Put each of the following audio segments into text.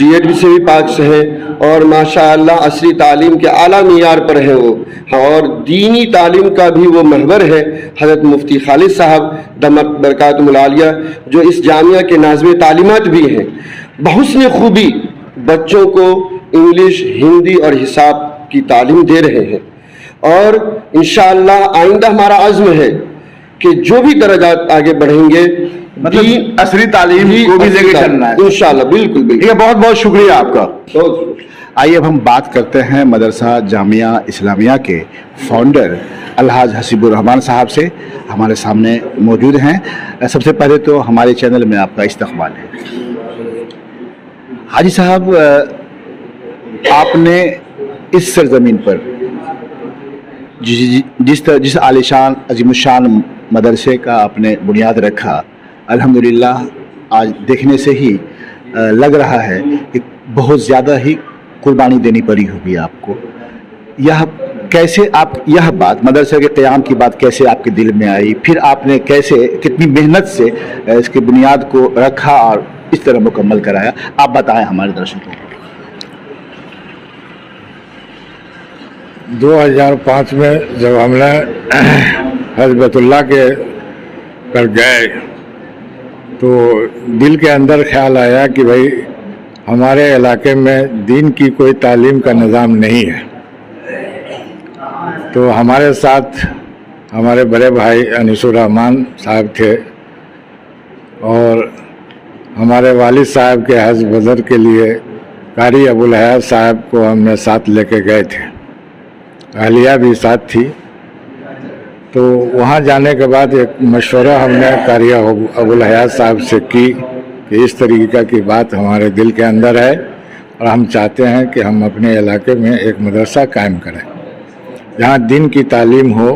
DED سے بھی پاس ہیں اور ماشاءاللہ عصری تعلیم کے اعلیٰ معیار پر ہیں وہ، اور دینی تعلیم کا بھی وہ محور ہے حضرت مفتی خالد صاحب دمت برکاتہم العالیہ، جو اس جامعہ کے ناظم تعلیمات بھی ہیں۔ بحسن خوبی بچوں کو انگلش، ہندی اور حساب کی تعلیم دے رہے ہیں، اور انشاءاللہ آئندہ ہمارا عزم ہے کہ جو بھی درجات آگے بڑھیں گے مطلب عصری تعلیم کو بھی لے کے چلنا ہے انشاءاللہ۔ بالکل بالکل، ٹھیک ہے، بہت بہت شکریہ آپ کا۔ بہت آئیے اب ہم بات کرتے ہیں مدرسہ جامعہ اسلامیہ کے فاؤنڈر الحاج حسیب الرحمان صاحب سے، ہمارے سامنے موجود ہیں۔ سب سے پہلے تو ہمارے چینل میں آپ کا استقبال ہے۔ حاجی صاحب، آپ نے اس سرزمین پر جس عالیشان عظیم الشان مدرسے کا آپ نے بنیاد رکھا، الحمدللہ آج دیکھنے سے ہی لگ رہا ہے کہ بہت زیادہ ہی قربانی دینی پڑی ہوگی آپ کو۔ کیسے آپ یہ بات مدرسے کے قیام کی بات کیسے آپ کے دل میں آئی، پھر آپ نے کیسے کتنی محنت سے اس کی بنیاد کو رکھا اور اس طرح مکمل کرایا، آپ بتائیں ہمارے درشکوں کو۔ 2005 میں جب ہم نے حج بیت اللہ کے پر گئے تو دل کے اندر خیال آیا کہ بھائی ہمارے علاقے میں دین کی کوئی تعلیم کا نظام نہیں ہے، تو ہمارے ساتھ ہمارے بڑے بھائی انیس الرحمان صاحب تھے، اور ہمارے والد صاحب کے حج بدر کے لیے قاری ابوالحیات صاحب کو ہم نے ساتھ لے کے گئے تھے، اہلیہ بھی ساتھ تھی۔ تو وہاں جانے کے بعد ایک مشورہ ہم نے قاری ابوالحیات صاحب سے کی کہ اس طریقہ کی بات ہمارے دل کے اندر ہے اور ہم چاہتے ہیں کہ ہم اپنے علاقے میں ایک مدرسہ قائم کریں جہاں دین کی تعلیم ہو،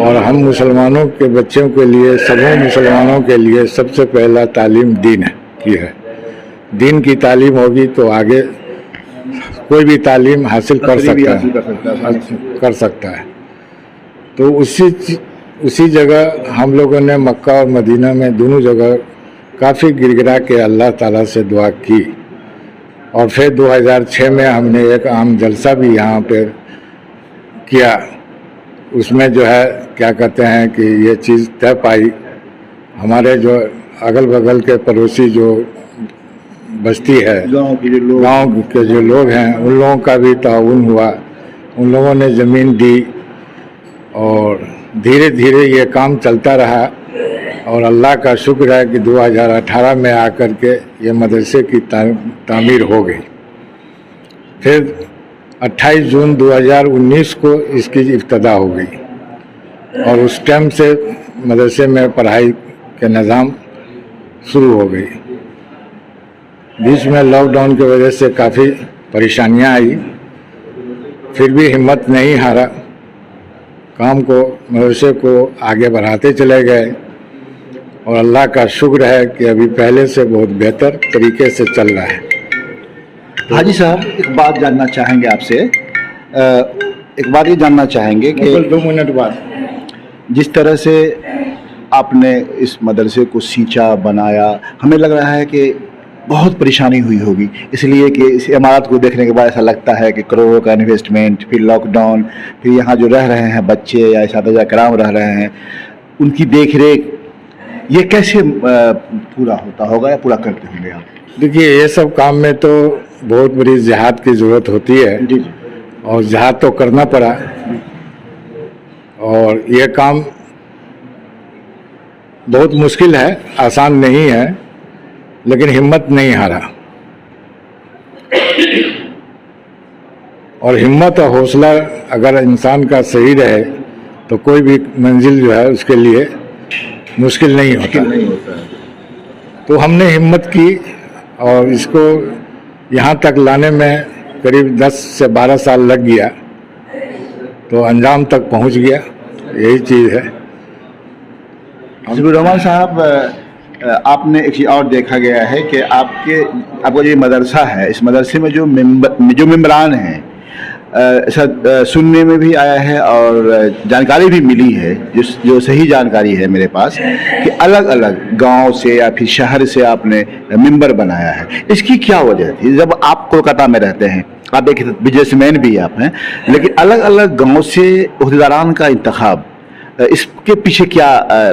اور ہم مسلمانوں کے بچوں کے لیے، سبھی مسلمانوں کے لیے سب سے پہلا تعلیم دین کی ہے۔ دین کی تعلیم ہوگی تو آگے کوئی بھی تعلیم حاصل کر سکتا ہے۔ تو اسی جگہ ہم لوگوں نے مکہ اور مدینہ میں دونوں جگہ کافی گر گرا کے اللہ تعالیٰ سے دعا کی، اور پھر 2006 میں ہم نے ایک عام جلسہ بھی یہاں پہ کیا۔ اس میں جو ہے کیا کہتے ہیں کہ یہ چیز طے پائی، ہمارے جو اگل بغل کے پڑوسی جو بستی ہے، گاؤں کے جو لوگ ہیں، ان لوگوں کا بھی تعاون ہوا، ان لوگوں نے زمین دی، اور دھیرے دھیرے یہ کام چلتا رہا، اور اللہ کا شکر ہے کہ 2018 میں آ کر کے یہ مدرسے کی تعمیر ہو گئی۔ پھر 28 جون 2019 کو اس کی ابتدا ہو گئی، اور اس ٹائم سے مدرسے میں پڑھائی کے نظام شروع ہو گئی۔ بیچ میں لاک ڈاؤن کی وجہ سے کافی پریشانیاں آئی، پھر بھی ہمت نہیں ہارا، کام کو، مدرسے کو آگے بڑھاتے چلے گئے، اور اللہ کا شکر ہے کہ ابھی پہلے سے بہت بہتر طریقے سے چل رہا ہے۔ حاجی صاحب، ایک بات جاننا چاہیں گے آپ سے، ایک بات یہ جاننا چاہیں گے کہ 2 منٹ بعد جس طرح سے آپ نے اس مدرسے کو سینچا، بنایا، ہمیں لگ رہا ہے کہ بہت پریشانی ہوئی ہوگی، اس لیے کہ اس عمارت کو دیکھنے کے بعد ایسا لگتا ہے کہ کروڑوں کا انویسٹمنٹ، پھر لاک ڈاؤن، پھر یہاں جو رہ رہے ہیں بچے یا اساتذہ کرام رہ رہے ہیں، ان کی دیکھ ریکھ، یہ کیسے پورا ہوتا ہوگا یا پورا کرتے ہوں گے آپ؟ دیکھیے، یہ سب کام میں تو بہت بڑی جہاد کی ضرورت ہوتی ہے، جی، اور جہاد تو کرنا پڑا، اور یہ کام بہت مشکل ہے، آسان نہیں ہے، لیکن ہمت نہیں ہارا، اور ہمت اور حوصلہ اگر انسان کا صحیح رہے تو کوئی بھی منزل جو ہے اس کے لیے مشکل نہیں ہوتا۔ تو ہم نے ہمت کی، اور اس کو یہاں تک لانے میں قریب 10 سے 12 سال لگ گیا، تو انجام تک پہنچ گیا، یہی چیز ہے۔ حسیب الرحمان صاحب، آپ نے ایک چیز اور دیکھا گیا ہے کہ آپ کا جو مدرسہ ہے، اس مدرسے میں جو ممبران ہیں، سننے میں بھی آیا ہے اور جانکاری بھی ملی ہے جو صحیح جانکاری ہے میرے پاس کہ الگ الگ گاؤں سے یا پھر شہر سے آپ نے ممبر بنایا ہے. اس کی کیا وجہ تھی؟ جب آپ کولکاتہ میں رہتے ہیں، آپ ایک بزنس مین بھی آپ ہیں، لیکن الگ الگ گاؤں سے عہدیداران کا انتخاب، اس کے پیچھے کیا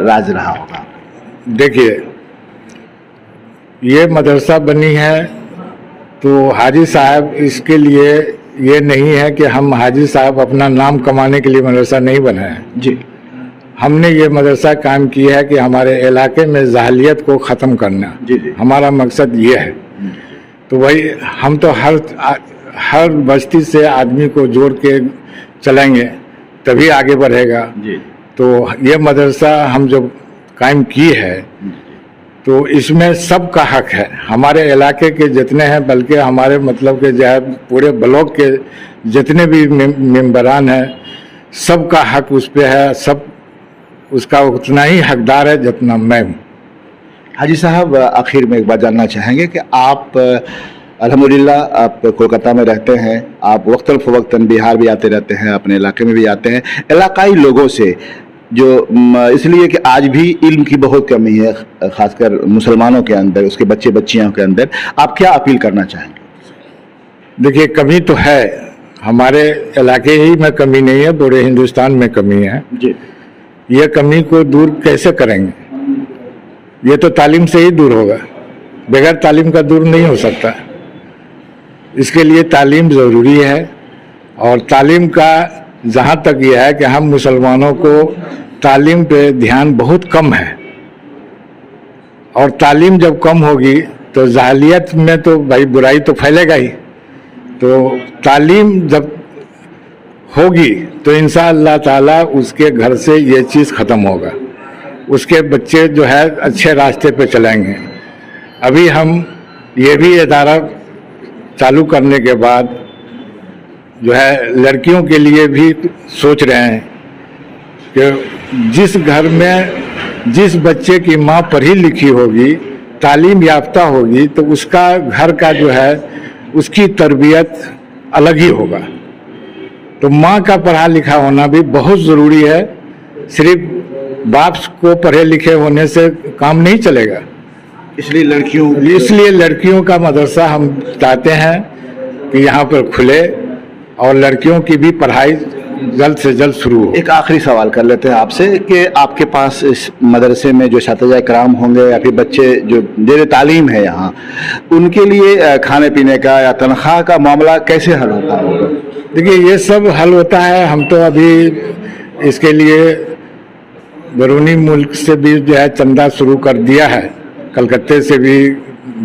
راز رہا ہوگا؟ دیکھیے، یہ مدرسہ بنی ہے تو حاجی صاحب اس کے لیے یہ نہیں ہے کہ ہم حاجی صاحب اپنا نام کمانے کے لیے مدرسہ نہیں بنائے ہیں. جی، ہم نے یہ مدرسہ قائم کیا ہے کہ ہمارے علاقے میں جاہلیت کو ختم کرنا. جی جی. ہمارا مقصد یہ ہے. تو وہی ہم تو ہر بستی سے آدمی کو جوڑ کے چلیں گے تبھی آگے بڑھے گا. جی. تو یہ مدرسہ ہم جو قائم کی ہے تو اس میں سب کا حق ہے. ہمارے علاقے کے جتنے ہیں، بلکہ ہمارے مطلب کہ جو ہے پورے بلاک کے جتنے بھی ممبران ہیں، سب کا حق اس پہ ہے. سب اس کا اتنا ہی حقدار ہے جتنا میں ہوں. حاجی صاحب، آخر میں ایک بات جاننا چاہیں گے کہ آپ الحمدللہ آپ کولکاتہ میں رہتے ہیں، آپ وقتاً فوقتاً بہار بھی آتے رہتے ہیں، اپنے علاقے میں بھی آتے ہیں. علاقائی لوگوں سے جو اس لیے کہ آج بھی علم کی بہت کمی ہے، خاص کر مسلمانوں کے اندر، اس کے بچے بچیاں کے اندر، آپ کیا اپیل کرنا چاہیں گے؟ دیکھیے، کمی تو ہے، ہمارے علاقے ہی میں کمی نہیں ہے، پورے ہندوستان میں کمی ہے. جی. یہ کمی کو دور کیسے کریں گے؟ یہ تو تعلیم سے ہی دور ہوگا. بغیر تعلیم کا دور نہیں ہو سکتا. اس کے لیے تعلیم ضروری ہے. اور تعلیم کا جہاں تک یہ ہے کہ ہم مسلمانوں کو تعلیم پہ دھیان بہت کم ہے. اور تعلیم جب کم ہوگی تو جاہلیت میں تو بھائی برائی تو پھیلے گا ہی. تو تعلیم جب ہوگی تو انشاءاللہ تعالی اس کے گھر سے یہ چیز ختم ہوگا. اس کے بچے جو ہے اچھے راستے پہ چلیں گے. ابھی ہم یہ بھی ادارہ چالو کرنے کے بعد جو ہے لڑکیوں کے لیے بھی سوچ رہے ہیں کہ جس گھر میں جس بچے کی ماں پڑھی لکھی ہوگی، تعلیم یافتہ ہوگی، تو اس کا گھر کا جو ہے اس کی تربیت الگ ہی ہوگا. تو ماں کا پڑھا لکھا ہونا بھی بہت ضروری ہے. صرف باپ کو پڑھے لکھے ہونے سے کام نہیں چلے گا. اس لیے لڑکیوں کا مدرسہ ہم چاہتے ہیں کہ یہاں پر کھلے اور لڑکیوں کی بھی پڑھائی جلد سے جلد شروع ہو. ایک آخری سوال کر لیتے ہیں آپ سے کہ آپ کے پاس اس مدرسے میں جو اساتذہ کرام ہوں گے یا پھر بچے جو زیر تعلیم ہے یہاں، ان کے لیے کھانے پینے کا یا تنخواہ کا معاملہ کیسے حل ہوتا ہے؟ دیکھیے، یہ سب حل ہوتا ہے. ہم تو ابھی اس کے لیے بیرونی ملک سے بھی جو ہے چندہ شروع کر دیا ہے، کلکتے سے بھی،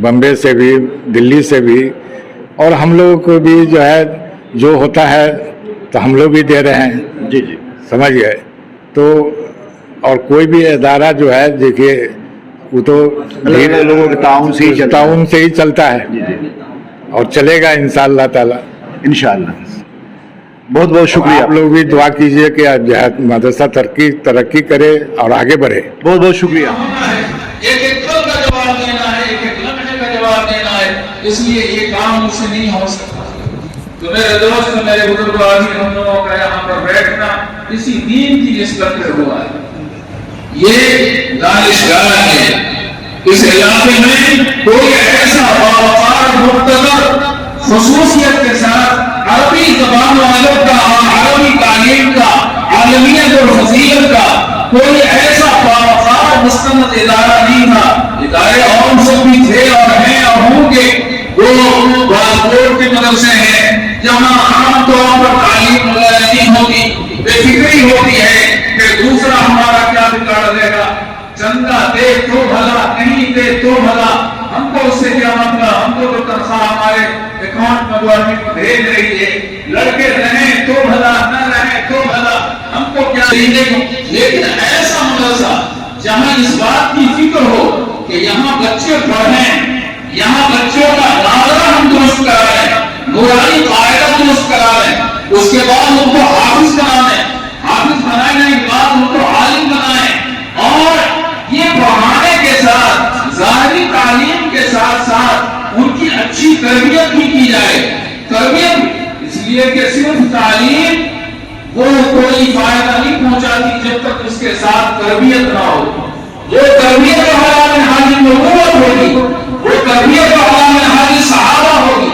بمبے سے بھی، دلی سے بھی. اور ہم لوگوں کو بھی جو ہے جو ہوتا ہے تو ہم لوگ بھی دے رہے ہیں. جی جی، سمجھ گئے. تو اور کوئی بھی ادارہ جو ہے دیکھیے وہ تو لوگوں کے تعاون سے ہی چلتا ہے اور چلے گا انشاءاللہ تعالی. انشاءاللہ. بہت بہت شکریہ. آپ لوگ بھی دعا کیجئے کہ مدرسہ ترقی کرے اور آگے بڑھے. بہت بہت شکریہ. ایک پل کا جواب دینا ہے، ایک لمحے کا جواب دینا ہے. اس لیے یہ کام مجھ سے نہیں ہو سکتا. تو میرے دوست، میرے بزرگ آدمی، ہم لوگوں کا یہاں پر بیٹھنا اسی دین کی نسبت پہ ہوا ہے. یہ دانشگاہ ہے. اس علاقے میں کوئی ایسا باوقار مقتدر خصوصیت کے ساتھ عربی زبان و ادب کا اور عربی تعلیم کا، عالمیت اور فضیلت کا کوئی ایسا باوقار مستند ادارہ نہیں تھا. ادارے اور سب بھی تھے اور ہیں اور ہوں گے. وہ پاسپورٹ کے مدرسے ہیں جہاں عام طور پر تعلیم نہیں ہوتی، بے فکری ہوتی ہے کہ دوسرا ہمارا کیا بگاڑ دے گا. چندہ دے تو بھلا، نہیں دے تو بھلا، ہم کو اس سے کیا مطلب. ہم کو تو تنخواہ ہمارے اکاؤنٹ میں گورنمنٹ کو بھیج رہی ہے. لڑکے رہیں تو بھلا، نہ رہیں تو بھلا، ہم کو کیا. لیکن ایسا مدرسہ جہاں اس بات کی فکر ہو کہ یہاں بچے پڑھیں، یہاں بچوں کا ناظرہ ہم درست کرا لیں، نورانی قاعدہ درست کرا لیں، اس کے بعد ان کو حافظ بنا لیں، حافظ بنانے کے بعد ان کو عالم بنائیں. اور یہ پڑھانے کے ساتھ ظاہری تعلیم کے ساتھ ساتھ ان کی اچھی تربیت بھی کی جائے. تربیت اس لیے کہ صرف تعلیم وہ کوئی فائدہ نہیں پہنچاتی جب تک اس کے ساتھ تربیت نہ ہو. وہ تربیت جو حالات حاضر نبوت ہوگی، وہ تربیت جو حالات حاضر صحابہ ہوگی،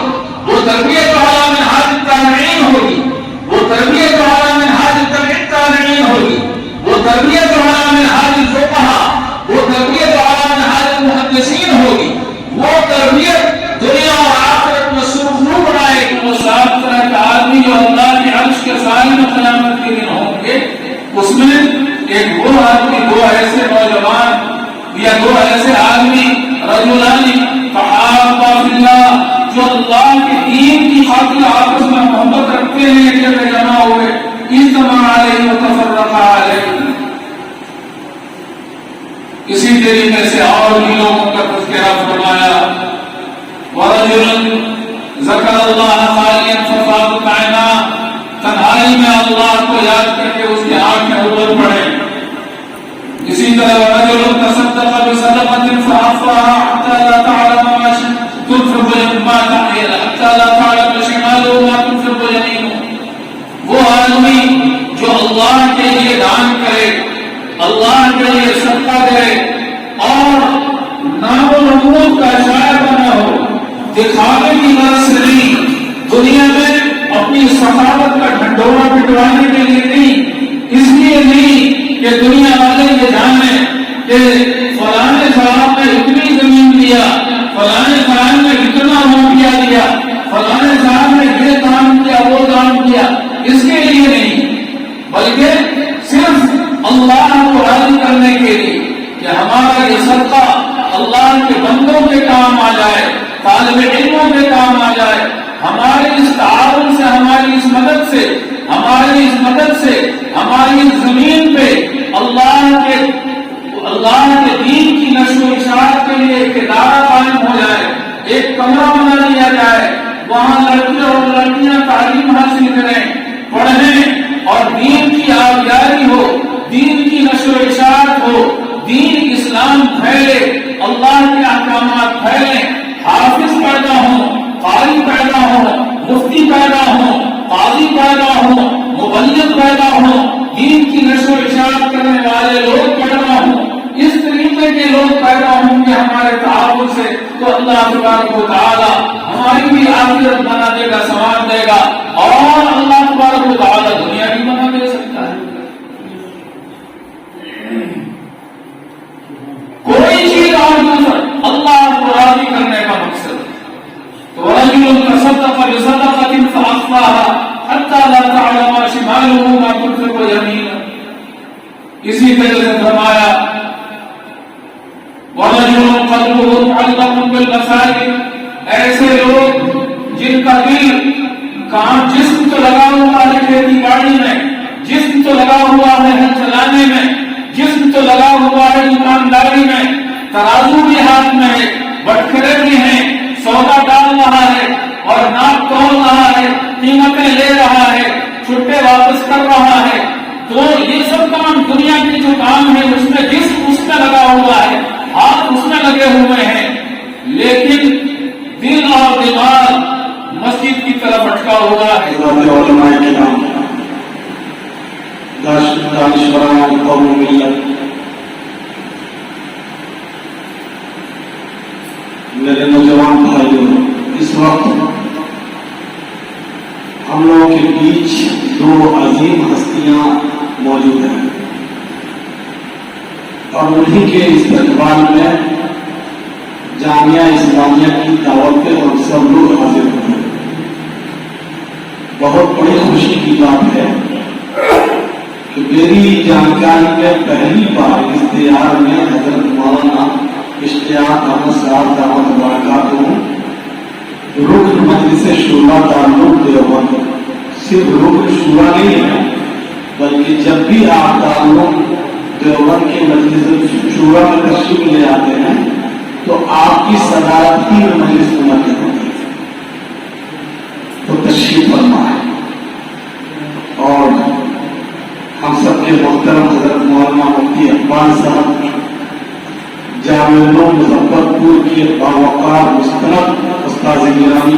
وہ تربیت جو حالات حاضر تابعین ہوگی، وہ تربیت جو حالات حاضر تبع تابعین ہوگی، وہ تربیت جو حالات حاضر فقہا، وہ تربیت جو حالات حاضر محدثین ہوگی. وہ تربیت دنیا اور آخرت میں سرخرو بنائے گی. وہ 7 طرح کا آدمی جو اللہ کے عرش کے سائے میں قیامت کے دن ہوں گے، اس میں ایک وہ آدمی، 2 ایسے نوجوان یا 2 ایسے آدمی، رجلان تحابا فی اللہ، جو اللہ کے دین کی خاطر آپس میں محبت رکھتے ہیں، جب جمع ہوئے اجتماع علیہ وتفرقا علیہ. اسی طریقے سے اور بھی لوگوں کا تذکرہ فرمایا. ورجل ذکر اللہ خالیا ففاضت عیناہ، تنہائی میں اللہ کو یاد کر کے اس کی آنکھیں ابل پڑے. اسی طرح ورجل تصدق بصدقۃ فأخفاها حتى لا تعلم ما تنفق حتى لا تعلم شماله ما تنفق يمينه. وہ آدمی جو اللہ کے لیے دان کرے، اللہ کے لیے صدقہ کرے اور نام و نمود کا شاعر بنا ہو، دکھاوے کی غرض سے نہیں، دنیا میں اپنی ثقافت کا ڈھنڈورا پٹوانے کے لیے نہیں، اس لیے نہیں کہ دنیا والے یہ جانیں کہ فلانے صاحب نے اتنی زمین دیا، فلانے صاحب نے اتنا روپیہ دیا، فلانے صاحب نے یہ کام کیا، وہ کام کیا، اس کے لیے نہیں، بلکہ صرف اللہ کو راضی کرنے کے لیے کہ ہمارا یہ صدقہ اللہ کے بندوں کے کام آ جائے، طالب علموں کے کام آ جائے، ہماری اس تعاون سے، ہماری اس مدد سے، ہماری اس مدد سے ہماری اس زمین پہ اللہ کے دین کی نشر و اشاعت کے لیے ایک ادارہ قائم ہو جائے، ایک کمرہ بنا لیا جائے، وہاں لڑکے اور لڑکیاں تعلیم حاصل کریں، پڑھیں اور دین کی آبیاری ہو، دین کی نشر و اشاعت ہو، دین اسلام پھیلے، اللہ کے احکامات پھیلیں، حافظ پیدا ہوں، قاری پیدا ہوں، مفتی پیدا ہوں، قاضی پیدا ہوں، مبلغ پیدا ہوں، دین کی نشر و اشاعت کرنے والے لوگ پیدا ہوں، اس طریقے کے لوگ پیدا ہوں گے ہمارے تعاون سے، تو اللہ تبارک و تعالی ہماری بھی آخرت بنا دے گا، ثواب دے گا، اور اللہ تبارک و تعالی دنیا بھی بنا دے سکتا ہے. کوئی چیز اور دوسرا اللہ کو راضی کرنے کا مقصد. تو رجل تصدق بصدقۃ فأخفاها حتى لا تعلم شماله ما تنفق يمينه. اسی طرح سے فرمایا ورجل قلبه معلق بالمساجد، ایسے لوگ جن کا دل کام، جسم تو لگا ہوا ہے کھیتی باڑی میں، جسم تو لگا ہوا ہے ہل چلانے میں، جسم تو لگا ہوا ہے دکانداری میں، ترازو بھی ہاتھ میں ہے، بٹکرے بھی ہیں، سودا ڈال رہا ہے اور ناپ تول رہا ہے، قیمتیں لے رہا ہے، چھٹے واپس کر رہا ہے. تو یہ سب کام دنیا کے جو کام ہے اس میں جسم اس میں لگا ہوا ہے، ہاتھ اس میں لگے ہوئے ہیں، لیکن دل اور دماغ مسجد کی طرف اٹکا ہوا ہے. دانشوران قوم ملت، میرے نوجوان بھائیوں، اس وقت ہم لوگوں کے بیچ 2 عظیم ہستیاں موجود ہیں اور انہیں کے استقبال میں جامعہ اسلامیہ کی دعوت پہ ہم سب لوگ حاضر ہوئے. بہت بڑی خوشی کی بات ہے کہ میری جانکاری میں پہلی بار اشتہار میں حضرت مولانا اشتیاق احمد صاحب دعوت برکاتہ رکن مجلس شورا تعلق دیوبند، صرف رکن شورا نہیں ہے بلکہ جب بھی آپ تعلق دیوبند کے مجلس شورا میں تشریف لے آتے ہیں تو آپ کی صدارت کی مجلس منعقد ہوتی ہے، تو تشریف فرما ہے. اور ہم سب کے محترم حضرت مولانا مفتی اقبال صاحب جامعہ مظفر پور کے باوقار مستند استاذ گرامی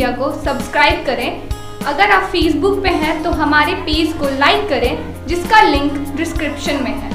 میڈیا کو سبسکرائب کریں. اگر آپ فیس بک پہ ہیں تو ہمارے پیج کو لائک کریں جس کا لنک ڈسکرپشن میں ہے.